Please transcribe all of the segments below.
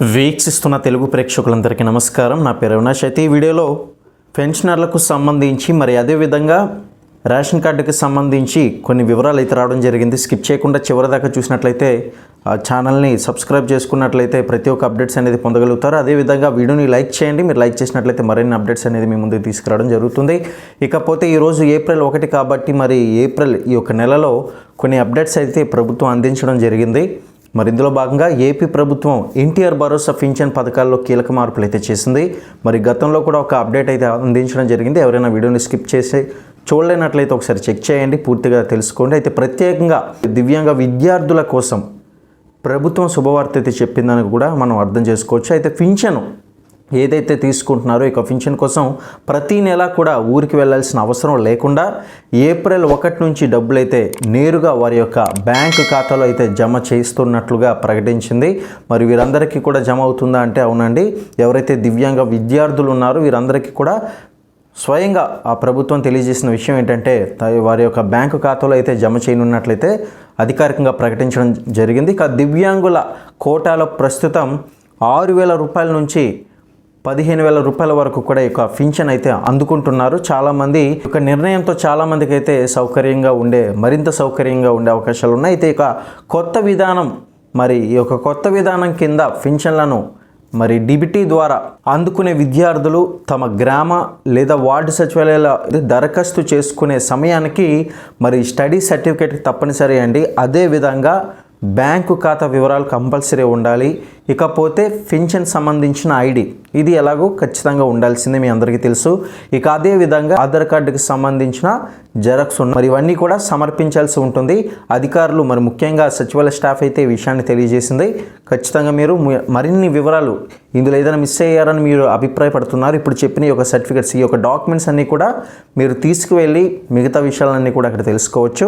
వీక్షిస్తున్న తెలుగు ప్రేక్షకులందరికీ నమస్కారం. నా పేరు అవినాష్. అయితే ఈ వీడియోలో పెన్షనర్లకు సంబంధించి మరి అదేవిధంగా రేషన్ కార్డుకి సంబంధించి కొన్ని వివరాలు అయితే రావడం జరిగింది. స్కిప్ చేయకుండా చివరిదాకా చూసినట్లయితే ఆ ఛానల్ని సబ్స్క్రైబ్ చేసుకున్నట్లయితే ప్రతి ఒక్క అప్డేట్స్ అనేది పొందగలుగుతారు. అదేవిధంగా వీడియోని లైక్ చేయండి. మీరు లైక్ చేసినట్లయితే మరిన్ని అప్డేట్స్ అనేది మీ ముందుకు తీసుకురావడం జరుగుతుంది. ఇకపోతే ఈరోజు ఏప్రిల్ 1 కాబట్టి మరి ఏప్రిల్ ఈ యొక్క నెలలో కొన్ని అప్డేట్స్ అయితే ప్రభుత్వం అందించడం జరిగింది. మరి ఇందులో భాగంగా ఏపీ ప్రభుత్వం ఎన్టీఆర్ భరోసా పింఛన్ పథకాల్లో కీలక మార్పులు అయితే చేసింది. మరి గతంలో కూడా ఒక అప్డేట్ అయితే అందించడం జరిగింది. ఎవరైనా వీడియోని స్కిప్ చేసి చూడలేనట్లయితే ఒకసారి చెక్ చేయండి, పూర్తిగా తెలుసుకోండి. అయితే ప్రత్యేకంగా దివ్యాంగ విద్యార్థుల కోసం ప్రభుత్వం శుభవార్త అయితే చెప్పిందని కూడా మనం అర్థం చేసుకోవచ్చు. అయితే పింఛను ఏదైతే తీసుకుంటున్నారో ఇక పింఛన్ కోసం ప్రతి నెల కూడా ఊరికి వెళ్ళాల్సిన అవసరం లేకుండా ఏప్రిల్ 1 నుంచి డబ్బులైతే నేరుగా వారి యొక్క బ్యాంకు ఖాతాలో అయితే జమ చేస్తున్నట్లుగా ప్రకటించింది. మరి వీరందరికీ కూడా జమ అవుతుందా అంటే అవునండి. ఎవరైతే దివ్యాంగ విద్యార్థులు ఉన్నారో వీరందరికీ కూడా స్వయంగా ఆ ప్రభుత్వం తెలియజేసిన విషయం ఏంటంటే వారి యొక్క బ్యాంకు ఖాతాలో అయితే జమ చేయనున్నట్లయితే అధికారికంగా ప్రకటించడం జరిగింది. ఇక దివ్యాంగుల కోటాలో ప్రస్తుతం 6,000 రూపాయల నుంచి 15,000 రూపాయల వరకు కూడా ఈ పింఛన్ అయితే అందుకుంటున్నారు. చాలామంది ఒక నిర్ణయంతో చాలామందికి అయితే మరింత సౌకర్యంగా ఉండే అవకాశాలు ఉన్నాయి. అయితే ఇక కొత్త విధానం మరి ఈ యొక్క కొత్త విధానం కింద పింఛన్లను మరి డిబిటీ ద్వారా అందుకునే విద్యార్థులు తమ గ్రామ లేదా వార్డు సచివాలయాల దరఖాస్తు చేసుకునే సమయానికి మరి స్టడీ సర్టిఫికేట్ తప్పనిసరి అండి. అదేవిధంగా బ్యాంకు ఖాతా వివరాలు కంపల్సరీ ఉండాలి. ఇకపోతే పింఛన్ సంబంధించిన ఐడి ఇది ఎలాగో ఖచ్చితంగా ఉండాల్సిందే, మీ అందరికీ తెలుసు. ఇక అదేవిధంగా ఆధార్ కార్డుకి సంబంధించిన జెరాక్స్ మరి ఇవన్నీ కూడా సమర్పించాల్సి ఉంటుంది. అధికారులు మరి ముఖ్యంగా సచివాలయ స్టాఫ్ అయితే ఈ విషయాన్ని తెలియజేసింది. ఖచ్చితంగా మీరు మరిన్ని వివరాలు ఇందులో ఏదైనా మిస్ అయ్యారని మీరు అభిప్రాయపడుతున్నారు. ఇప్పుడు చెప్పిన ఈ యొక్క సర్టిఫికేట్స్ ఈ యొక్క డాక్యుమెంట్స్ అన్నీ కూడా మీరు తీసుకువెళ్ళి మిగతా విషయాలన్నీ కూడా అక్కడ తెలుసుకోవచ్చు.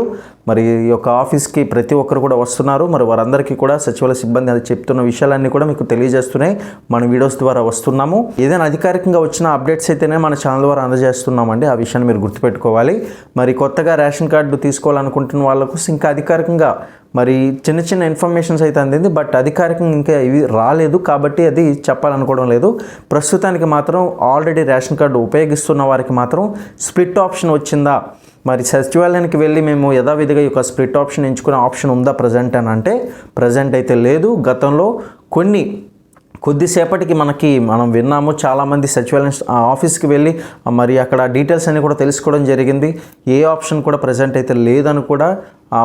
మరి ఈ యొక్క ఆఫీస్కి ప్రతి ఒక్కరు కూడా వస్తున్నారు. మరి వారందరికీ కూడా సచివాలయ సిబ్బంది అది చెప్తున్న విషయాలన్నీ కూడా మీకు తెలియజేస్తున్నాయి. మన వీడియోస్ ద్వారా వస్తున్నాము. ఏదైనా అధికారికంగా వచ్చిన అప్డేట్స్ అయితేనే మన ఛానల్ ద్వారా అందజేస్తున్నామండి. ఆ విషయాన్ని మీరు గుర్తుపెట్టుకోవాలి. మరి కొత్తగా రేషన్ కార్డు తీసుకోవాలనుకుంటున్న వాళ్ళకు ఇంకా అధికారికంగా మరి చిన్న చిన్న ఇన్ఫర్మేషన్స్ అయితే అందింది. బట్ అధికారికంగా ఇంకా ఇవి రాలేదు కాబట్టి అది చెప్పాలనుకోవడం లేదు. ప్రస్తుతానికి మాత్రం ఆల్రెడీ రేషన్ కార్డు ఉపయోగిస్తున్న వారికి మాత్రం స్ప్లిట్ ఆప్షన్ వచ్చిందా, మరి సచివాలయానికి వెళ్ళి మేము యథావిధిగా ఈ యొక్క స్ప్లిట్ ఆప్షన్ ఎంచుకునే ఆప్షన్ ఉందా ప్రజెంట్ అని అంటే ప్రజెంట్ అయితే లేదు. గతంలో కొద్దిసేపటికి మనం విన్నాము, చాలామంది సచివాలయం ఆఫీస్కి వెళ్ళి మరి అక్కడ డీటెయిల్స్ అన్నీ కూడా తెలుసుకోవడం జరిగింది. ఏ ఆప్షన్ కూడా ప్రజెంట్ అయితే లేదని కూడా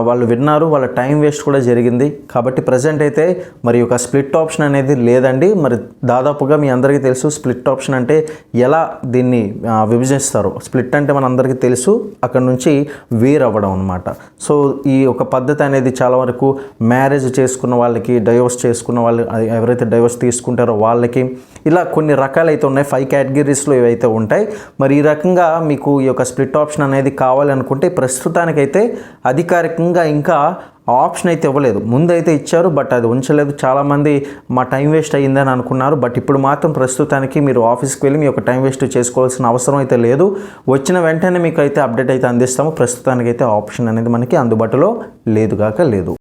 వాళ్ళు విన్నారు. వాళ్ళ టైం వేస్ట్ కూడా జరిగింది. కాబట్టి ప్రజెంట్ అయితే మరి ఒక స్ప్లిట్ ఆప్షన్ అనేది లేదండి. మరి దాదాపుగా మీ అందరికీ తెలుసు స్ప్లిట్ ఆప్షన్ అంటే ఎలా దీన్ని విభజిస్తారు. స్ప్లిట్ అంటే మన అందరికీ తెలుసు అక్కడ నుంచి వేరవ్వడం అనమాట. సో ఈ ఒక పద్ధతి అనేది చాలా వరకు మ్యారేజ్ చేసుకున్న వాళ్ళకి, డైవోర్స్ చేసుకున్న వాళ్ళు, ఎవరైతే డైవోర్స్ తీసుకుంటారో వాళ్ళకి, ఇలా కొన్ని రకాలు అయితే ఉన్నాయి. 5 కేటగిరీస్లో ఇవైతే ఉంటాయి. మరి ఈ రకంగా మీకు ఈ యొక్క స్ప్లిట్ ఆప్షన్ అనేది కావాలనుకుంటే ప్రస్తుతానికైతే అధికారికంగా ఇంకా ఆప్షన్ అయితే ఇవ్వలేదు. ముందైతే ఇచ్చారు బట్ అది ఉంచలేదు. చాలామంది మా టైం వేస్ట్ అయ్యిందని అనుకున్నారు. బట్ ఇప్పుడు మాత్రం ప్రస్తుతానికి మీరు ఆఫీస్కి వెళ్ళి మీ యొక్క టైం వేస్ట్ చేసుకోవాల్సిన అవసరం అయితే లేదు. వచ్చిన వెంటనే మీకు అయితే అప్డేట్ అయితే అందిస్తాము. ప్రస్తుతానికైతే ఆప్షన్ అనేది మనకి అందుబాటులో లేదు.